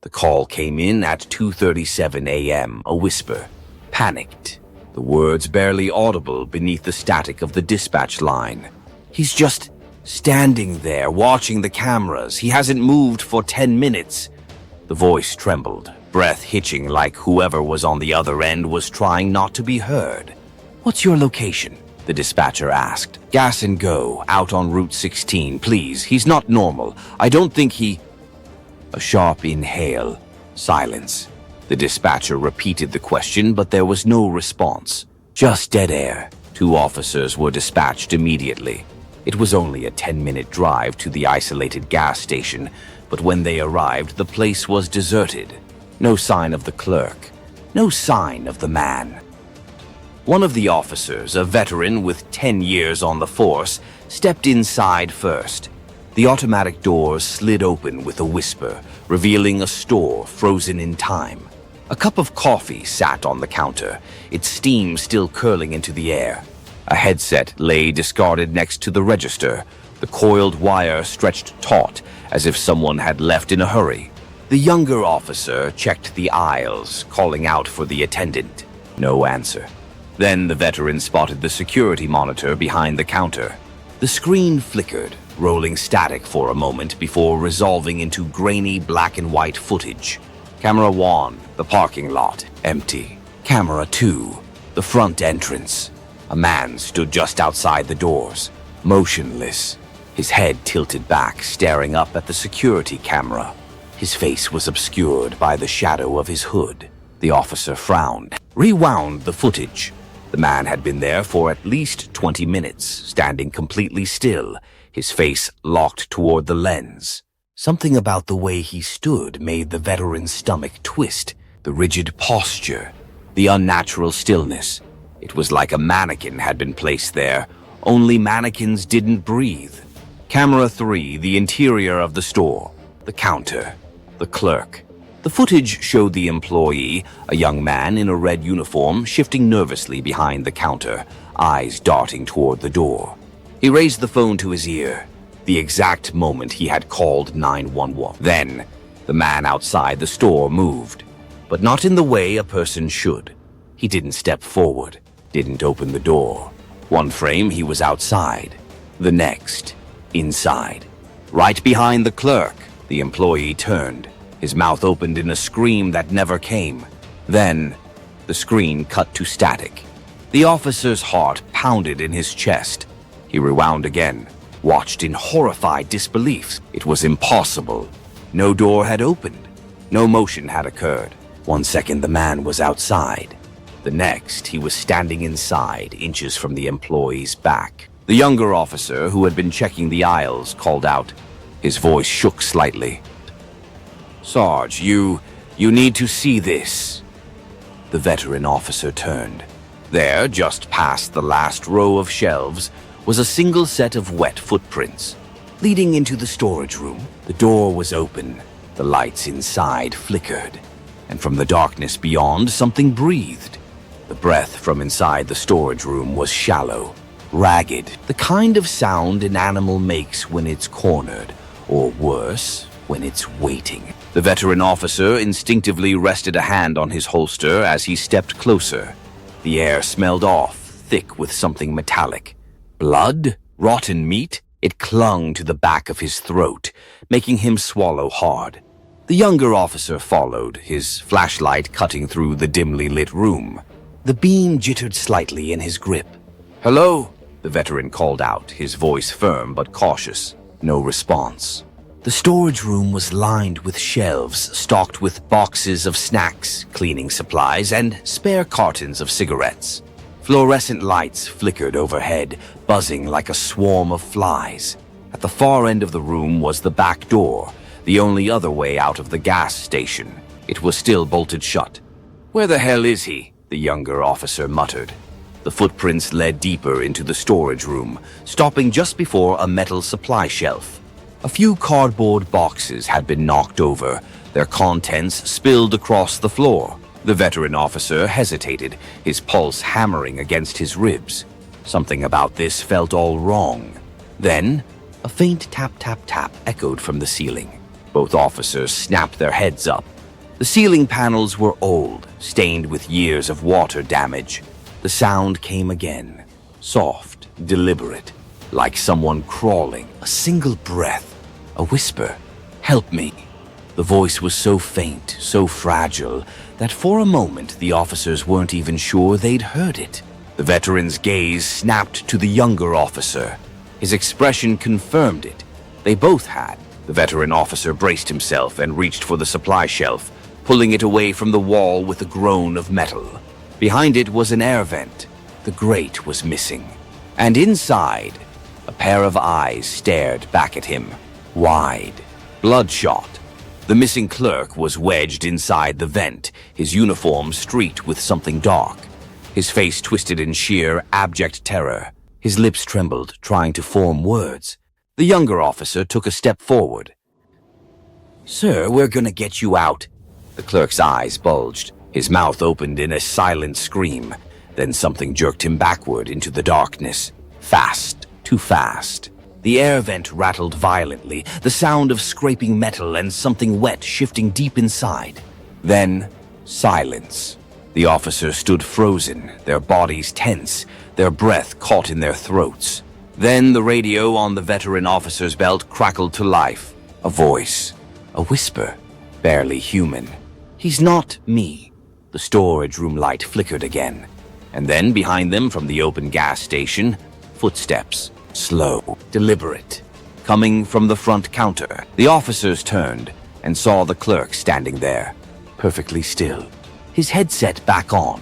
The call came in at 2:37 a.m., a whisper. Panicked. The words barely audible beneath the static of the dispatch line. He's just standing there, watching the cameras. He hasn't moved for 10 minutes. The voice trembled, breath hitching like whoever was on the other end was trying not to be heard. "What's your location?" the dispatcher asked. "Gas and Go, out on Route 16, please. He's not normal. I don't think he—" A sharp inhale. Silence. The dispatcher repeated the question, but there was no response. Just dead air. 2 officers were dispatched immediately. It was only a 10-minute drive to the isolated gas station, but when they arrived, the place was deserted. No sign of the clerk. No sign of the man. One of the officers, a veteran with 10 years on the force, stepped inside first. The automatic doors slid open with a whisper, revealing a store frozen in time. A cup of coffee sat on the counter, its steam still curling into the air. A headset lay discarded next to the register, the coiled wire stretched taut as if someone had left in a hurry. The younger officer checked the aisles, calling out for the attendant. No answer. Then the veteran spotted the security monitor behind the counter. The screen flickered, rolling static for a moment before resolving into grainy black and white footage. Camera 1, the parking lot, empty. Camera 2, the front entrance. A man stood just outside the doors, motionless, his head tilted back, staring up at the security camera. His face was obscured by the shadow of his hood. The officer frowned, rewound the footage. The man had been there for at least 20 minutes, standing completely still, his face locked toward the lens. Something about the way he stood made the veteran's stomach twist, the rigid posture, the unnatural stillness. It was like a mannequin had been placed there, only mannequins didn't breathe. Camera 3, the interior of the store, the counter, the clerk. The footage showed the employee, a young man in a red uniform, shifting nervously behind the counter, eyes darting toward the door. He raised the phone to his ear, the exact moment he had called 911. Then, the man outside the store moved, but not in the way a person should. He didn't step forward, didn't open the door. One frame he was outside, the next, inside. Right behind the clerk, the employee turned, his mouth opened in a scream that never came. Then, the screen cut to static. The officer's heart pounded in his chest. He rewound again, watched in horrified disbelief. It was impossible. No door had opened. No motion had occurred. 1 second the man was outside. The next, he was standing inside, inches from the employee's back. The younger officer, who had been checking the aisles, called out. His voice shook slightly. "Sarge, you need to see this." The veteran officer turned. There, just past the last row of shelves, was a single set of wet footprints. Leading into the storage room, the door was open. The lights inside flickered, and from the darkness beyond, something breathed. The breath from inside the storage room was shallow, ragged, the kind of sound an animal makes when it's cornered, or worse, when it's waiting. The veteran officer instinctively rested a hand on his holster as he stepped closer. The air smelled off, thick with something metallic. Blood? Rotten meat? It clung to the back of his throat, making him swallow hard. The younger officer followed, his flashlight cutting through the dimly lit room. The beam jittered slightly in his grip. "Hello?" the veteran called out, his voice firm but cautious. No response. The storage room was lined with shelves stocked with boxes of snacks, cleaning supplies, and spare cartons of cigarettes. Fluorescent lights flickered overhead, buzzing like a swarm of flies. At the far end of the room was the back door, the only other way out of the gas station. It was still bolted shut. "Where the hell is he?" the younger officer muttered. The footprints led deeper into the storage room, stopping just before a metal supply shelf. A few cardboard boxes had been knocked over, their contents spilled across the floor. The veteran officer hesitated, his pulse hammering against his ribs. Something about this felt all wrong. Then, a faint tap-tap-tap echoed from the ceiling. Both officers snapped their heads up. The ceiling panels were old, stained with years of water damage. The sound came again, soft, deliberate, like someone crawling, a single breath, a whisper, "Help me." The voice was so faint, so fragile, that for a moment the officers weren't even sure they'd heard it. The veteran's gaze snapped to the younger officer. His expression confirmed it. They both had. The veteran officer braced himself and reached for the supply shelf, pulling it away from the wall with a groan of metal. Behind it was an air vent. The grate was missing. And inside, a pair of eyes stared back at him, wide, bloodshot. The missing clerk was wedged inside the vent, his uniform streaked with something dark. His face twisted in sheer, abject terror. His lips trembled, trying to form words. The younger officer took a step forward. "Sir, we're gonna get you out." The clerk's eyes bulged. His mouth opened in a silent scream. Then something jerked him backward into the darkness. Fast, too fast. The air vent rattled violently, the sound of scraping metal and something wet shifting deep inside. Then, silence. The officers stood frozen, their bodies tense, their breath caught in their throats. Then the radio on the veteran officer's belt crackled to life. A voice. A whisper. Barely human. "He's not me." The storage room light flickered again. And then behind them from the open gas station, footsteps. Slow, deliberate. Coming from the front counter, the officers turned and saw the clerk standing there, perfectly still. His headset back on,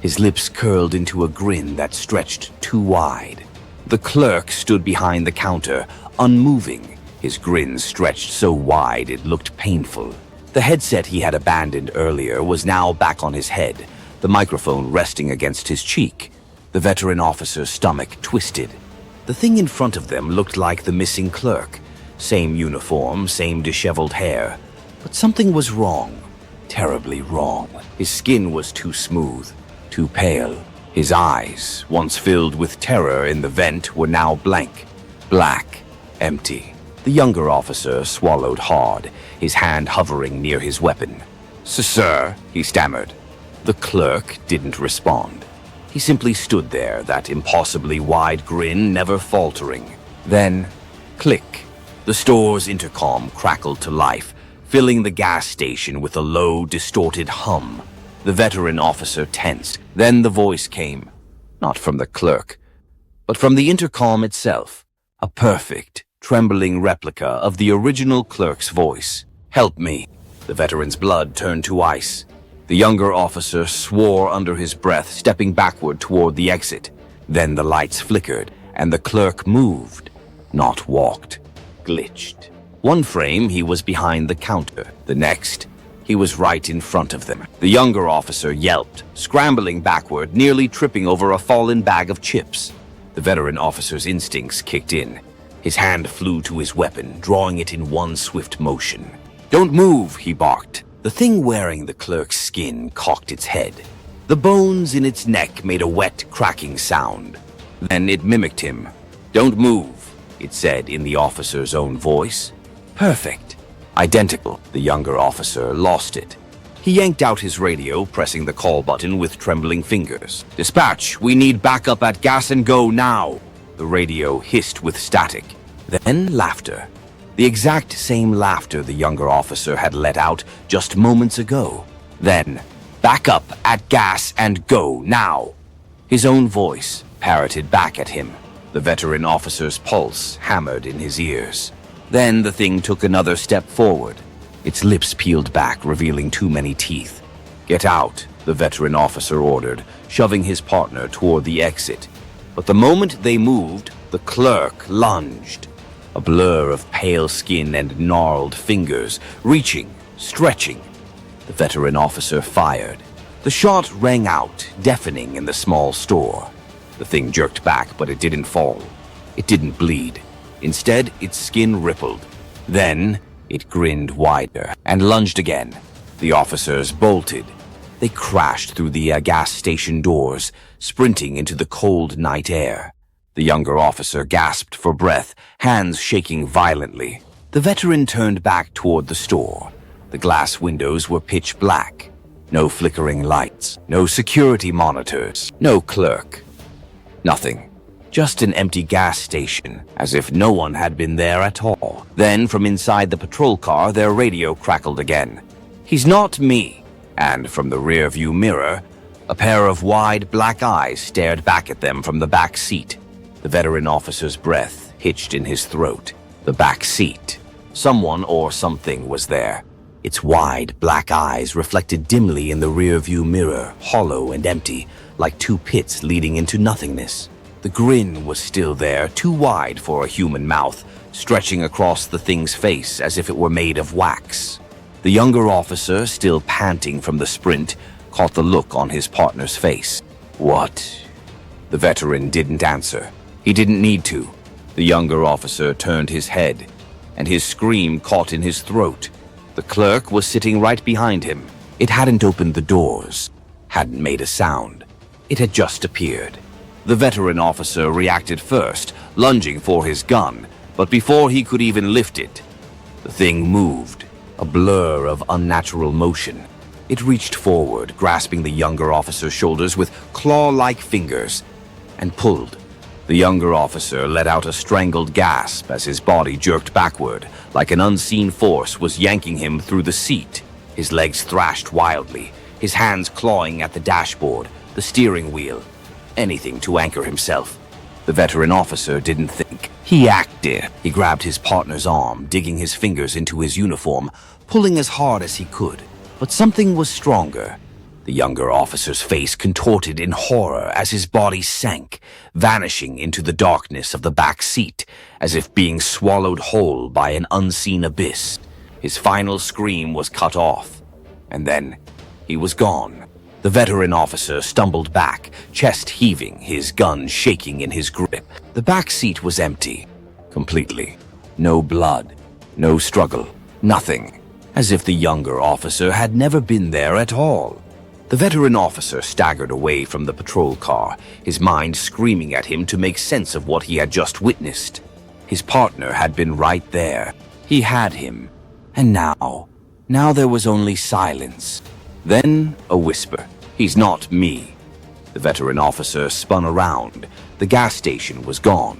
his lips curled into a grin that stretched too wide. The clerk stood behind the counter, unmoving, his grin stretched so wide it looked painful. The headset he had abandoned earlier was now back on his head, the microphone resting against his cheek. The veteran officer's stomach twisted. The thing in front of them looked like the missing clerk. Same uniform, same disheveled hair. But something was wrong. Terribly wrong. His skin was too smooth, too pale. His eyes, once filled with terror in the vent, were now blank. Black. Empty. The younger officer swallowed hard, his hand hovering near his weapon. "Sir," he stammered. The clerk didn't respond. He simply stood there, that impossibly wide grin never faltering. Then, click. The store's intercom crackled to life, filling the gas station with a low, distorted hum. The veteran officer tensed. Then the voice came, not from the clerk, but from the intercom itself. A perfect, trembling replica of the original clerk's voice. "Help me." The veteran's blood turned to ice. The younger officer swore under his breath, stepping backward toward the exit. Then the lights flickered, and the clerk moved, not walked, glitched. One frame, he was behind the counter. The next, he was right in front of them. The younger officer yelped, scrambling backward, nearly tripping over a fallen bag of chips. The veteran officer's instincts kicked in. His hand flew to his weapon, drawing it in one swift motion. "Don't move," he barked. The thing wearing the clerk's skin cocked its head. The bones in its neck made a wet, cracking sound. Then it mimicked him. "Don't move," it said in the officer's own voice. Perfect. Identical. The younger officer lost it. He yanked out his radio, pressing the call button with trembling fingers. "Dispatch, we need backup at Gas and Go now." The radio hissed with static. Then laughter. The exact same laughter the younger officer had let out just moments ago. Then, "Back up at Gas and Go now." His own voice parroted back at him. The veteran officer's pulse hammered in his ears. Then the thing took another step forward. Its lips peeled back, revealing too many teeth. "Get out," the veteran officer ordered, shoving his partner toward the exit. But the moment they moved, the clerk lunged. A blur of pale skin and gnarled fingers, reaching, stretching. The veteran officer fired. The shot rang out, deafening in the small store. The thing jerked back, but it didn't fall. It didn't bleed. Instead, its skin rippled. Then, it grinned wider and lunged again. The officers bolted. They crashed through the gas station doors, sprinting into the cold night air. The younger officer gasped for breath, hands shaking violently. The veteran turned back toward the store. The glass windows were pitch black. No flickering lights, no security monitors, no clerk. Nothing. Just an empty gas station, as if no one had been there at all. Then, from inside the patrol car, their radio crackled again. "He's not me." And from the rearview mirror, a pair of wide black eyes stared back at them from the back seat. The veteran officer's breath hitched in his throat. The back seat. Someone or something was there. Its wide black eyes reflected dimly in the rearview mirror, hollow and empty, like two pits leading into nothingness. The grin was still there, too wide for a human mouth, stretching across the thing's face as if it were made of wax. The younger officer, still panting from the sprint, caught the look on his partner's face. "What?" The veteran didn't answer. He didn't need to. The younger officer turned his head, and his scream caught in his throat. The clerk was sitting right behind him. It hadn't opened the doors, hadn't made a sound. It had just appeared. The veteran officer reacted first, lunging for his gun, but before he could even lift it, the thing moved, a blur of unnatural motion. It reached forward, grasping the younger officer's shoulders with claw-like fingers, and pulled. The younger officer let out a strangled gasp as his body jerked backward, like an unseen force was yanking him through the seat. His legs thrashed wildly, his hands clawing at the dashboard, the steering wheel. Anything to anchor himself. The veteran officer didn't think. He acted. He grabbed his partner's arm, digging his fingers into his uniform, pulling as hard as he could. But something was stronger. The younger officer's face contorted in horror as his body sank, vanishing into the darkness of the back seat, as if being swallowed whole by an unseen abyss. His final scream was cut off, and then he was gone. The veteran officer stumbled back, chest heaving, his gun shaking in his grip. The back seat was empty, completely. No blood, no struggle, nothing. As if the younger officer had never been there at all. The veteran officer staggered away from the patrol car, his mind screaming at him to make sense of what he had just witnessed. His partner had been right there. He had him. And now there was only silence. Then a whisper. "He's not me." The veteran officer spun around. The gas station was gone.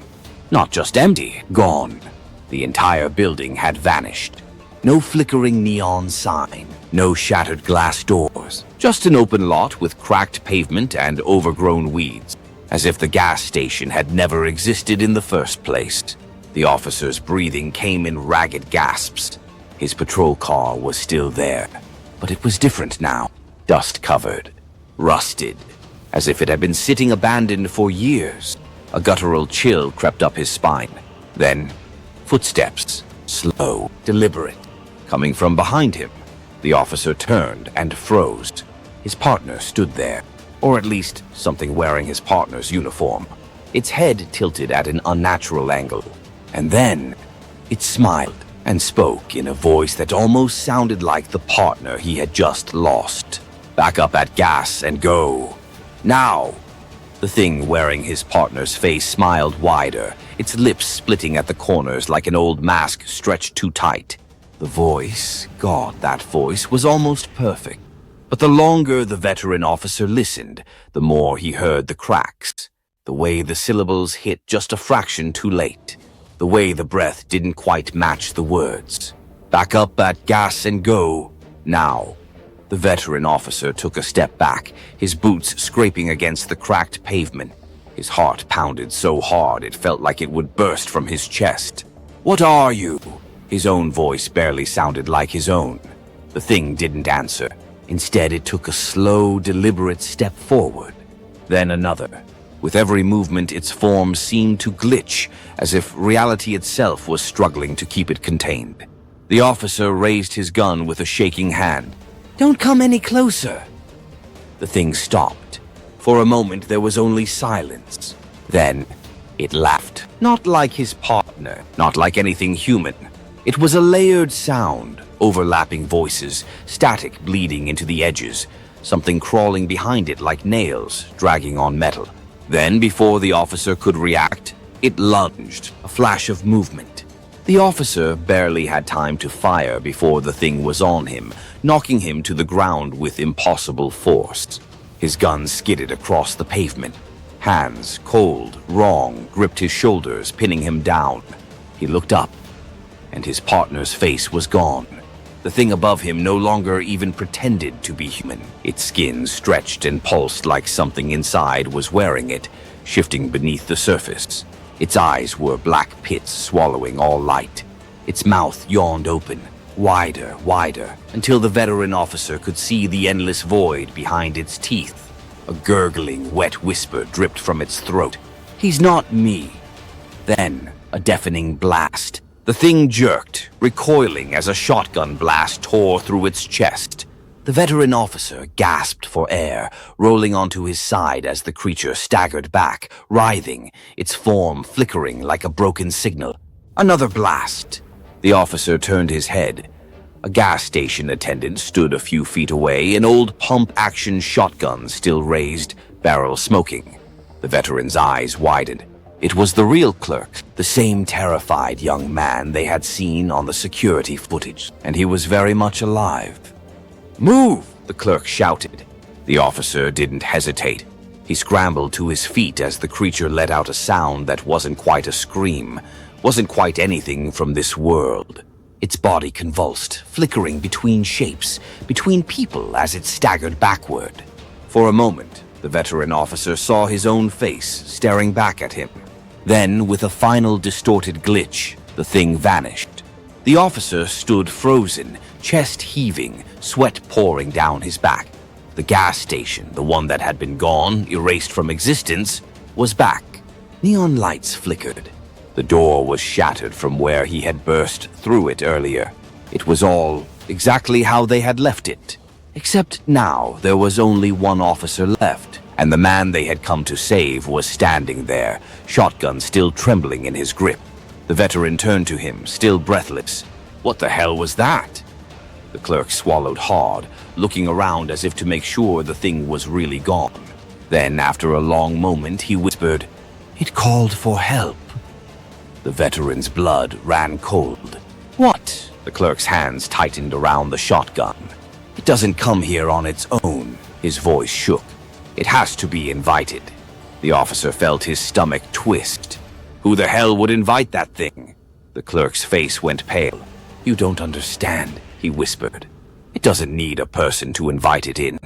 Not just empty, gone. The entire building had vanished. No flickering neon sign, no shattered glass doors. Just an open lot with cracked pavement and overgrown weeds, as if the gas station had never existed in the first place. The officer's breathing came in ragged gasps. His patrol car was still there, but it was different now. Dust-covered, rusted, as if it had been sitting abandoned for years. A guttural chill crept up his spine. Then, footsteps, slow, deliberate, coming from behind him. The officer turned and froze. His partner stood there, or at least something wearing his partner's uniform. Its head tilted at an unnatural angle. And then, it smiled and spoke in a voice that almost sounded like the partner he had just lost. "Back up at gas and go. Now!" The thing wearing his partner's face smiled wider, its lips splitting at the corners like an old mask stretched too tight. The voice, God, that voice was almost perfect. But the longer the veteran officer listened, the more he heard the cracks. The way the syllables hit just a fraction too late. The way the breath didn't quite match the words. "Back up at gas and go. Now." The veteran officer took a step back, his boots scraping against the cracked pavement. His heart pounded so hard it felt like it would burst from his chest. "What are you?" His own voice barely sounded like his own. The thing didn't answer. Instead, it took a slow, deliberate step forward. Then another. With every movement, its form seemed to glitch, as if reality itself was struggling to keep it contained. The officer raised his gun with a shaking hand. "Don't come any closer." The thing stopped. For a moment, there was only silence. Then, it laughed. Not like his partner, not like anything human. It was a layered sound, overlapping voices, static bleeding into the edges, something crawling behind it like nails, dragging on metal. Then, before the officer could react, it lunged, a flash of movement. The officer barely had time to fire before the thing was on him, knocking him to the ground with impossible force. His gun skidded across the pavement. Hands, cold, wrong, gripped his shoulders, pinning him down. He looked up, and his partner's face was gone. The thing above him no longer even pretended to be human. Its skin stretched and pulsed like something inside was wearing it, shifting beneath the surface. Its eyes were black pits swallowing all light. Its mouth yawned open, wider, wider, until the veteran officer could see the endless void behind its teeth. A gurgling, wet whisper dripped from its throat. "He's not me." Then, a deafening blast. The thing jerked, recoiling as a shotgun blast tore through its chest. The veteran officer gasped for air, rolling onto his side as the creature staggered back, writhing, its form flickering like a broken signal. Another blast. The officer turned his head. A gas station attendant stood a few feet away, an old pump-action shotgun still raised, barrel smoking. The veteran's eyes widened. It was the real clerk, the same terrified young man they had seen on the security footage, and he was very much alive. "Move!" the clerk shouted. The officer didn't hesitate. He scrambled to his feet as the creature let out a sound that wasn't quite a scream, wasn't quite anything from this world. Its body convulsed, flickering between shapes, between people as it staggered backward. For a moment, the veteran officer saw his own face staring back at him. Then, with a final distorted glitch, the thing vanished. The officer stood frozen, chest heaving, sweat pouring down his back. The gas station, the one that had been gone, erased from existence, was back. Neon lights flickered. The door was shattered from where he had burst through it earlier. It was all exactly how they had left it. Except now there was only one officer left, and the man they had come to save was standing there, shotgun still trembling in his grip. The veteran turned to him, still breathless. "What the hell was that?" The clerk swallowed hard, looking around as if to make sure the thing was really gone. Then, after a long moment, he whispered, "It called for help." The veteran's blood ran cold. "What?" The clerk's hands tightened around the shotgun. "It doesn't come here on its own." His voice shook. "It has to be invited." The officer felt his stomach twist. Who the hell would invite that thing? The clerk's face went pale. "You don't understand," he whispered. "It doesn't need a person to invite it in."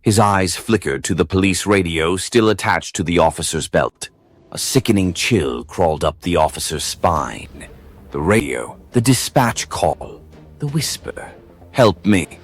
His eyes flickered to the police radio still attached to the officer's belt. A sickening chill crawled up the officer's spine. The radio, the dispatch call, the whisper. "Help me."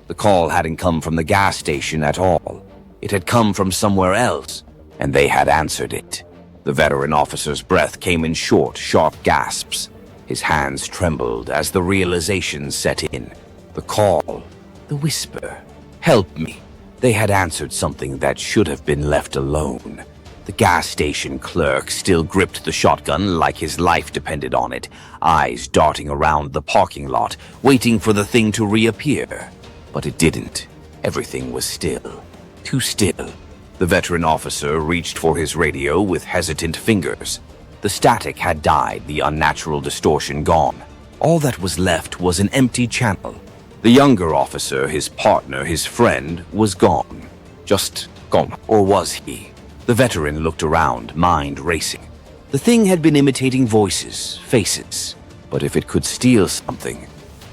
The call hadn't come from the gas station at all. It had come from somewhere else, and they had answered it. The veteran officer's breath came in short, sharp gasps. His hands trembled as the realization set in. The call, the whisper. "Help me." They had answered something that should have been left alone. The gas station clerk still gripped the shotgun like his life depended on it, eyes darting around the parking lot, waiting for the thing to reappear. But it didn't. Everything was still. Too still. The veteran officer reached for his radio with hesitant fingers. The static had died, the unnatural distortion gone. All that was left was an empty channel. The younger officer, his partner, his friend, was gone. Just gone. Or was he? The veteran looked around, mind racing. The thing had been imitating voices, faces. But if it could steal something,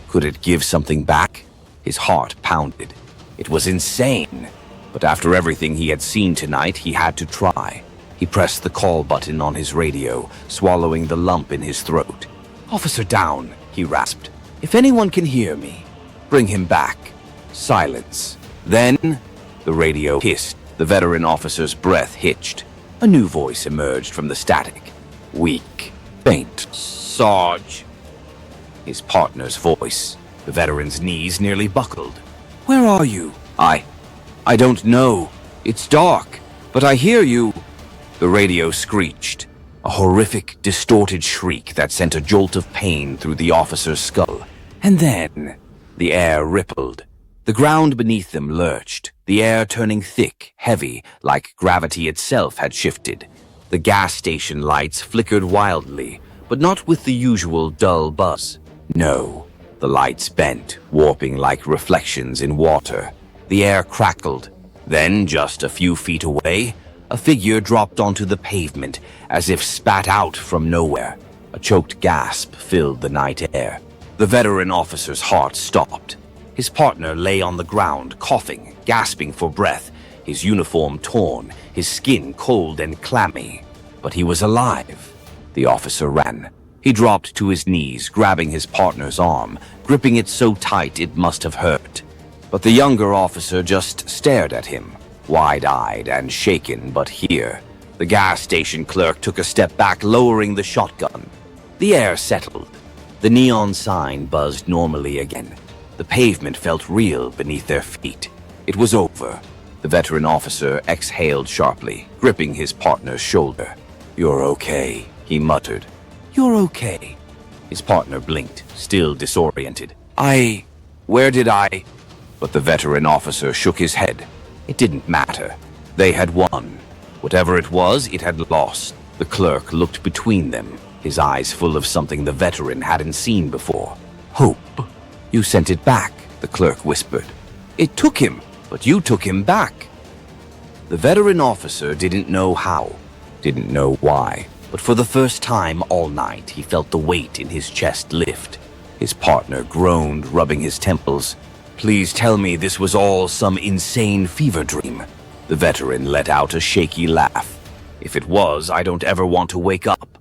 could it give something back? His heart pounded. It was insane. But after everything he had seen tonight, he had to try. He pressed the call button on his radio, swallowing the lump in his throat. "Officer down," he rasped. "If anyone can hear me, bring him back." Silence. Then, the radio hissed. The veteran officer's breath hitched. A new voice emerged from the static. Weak, faint. "Sarge." His partner's voice. The veteran's knees nearly buckled. "Where are you?" I don't know. It's dark, but I hear you." The radio screeched. A horrific, distorted shriek that sent a jolt of pain through the officer's skull. And then, the air rippled. The ground beneath them lurched, the air turning thick, heavy, like gravity itself had shifted. The gas station lights flickered wildly, but not with the usual dull buzz. No, the lights bent, warping like reflections in water. The air crackled. Then, just a few feet away, a figure dropped onto the pavement, as if spat out from nowhere. A choked gasp filled the night air. The veteran officer's heart stopped. His partner lay on the ground, coughing, gasping for breath, his uniform torn, his skin cold and clammy. But he was alive. The officer ran. He dropped to his knees, grabbing his partner's arm, gripping it so tight it must have hurt. But the younger officer just stared at him, wide-eyed and shaken. But here, the gas station clerk took a step back, lowering the shotgun. The air settled. The neon sign buzzed normally again. The pavement felt real beneath their feet. It was over. The veteran officer exhaled sharply, gripping his partner's shoulder. "You're okay," he muttered. "You're okay." His partner blinked, still disoriented. Where did I? But the veteran officer shook his head. It didn't matter. They had won. Whatever it was, it had lost. The clerk looked between them, his eyes full of something the veteran hadn't seen before. "Hope. You sent it back," the clerk whispered. "It took him, but you took him back." The veteran officer didn't know how, didn't know why, but for the first time all night he felt the weight in his chest lift. His partner groaned, rubbing his temples. "Please tell me this was all some insane fever dream." The veteran let out a shaky laugh. "If it was, I don't ever want to wake up."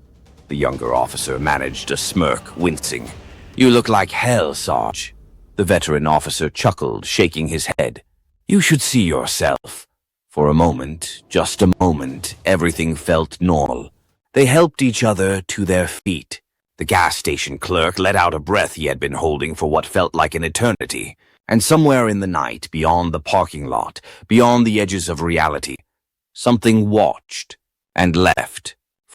The younger officer managed a smirk, wincing. "You look like hell, Sarge." The veteran officer chuckled, shaking his head. "You should see yourself." For a moment, just a moment, everything felt normal. They helped each other to their feet. The gas station clerk let out a breath he had been holding for what felt like an eternity. And somewhere in the night, beyond the parking lot, beyond the edges of reality, something watched and left.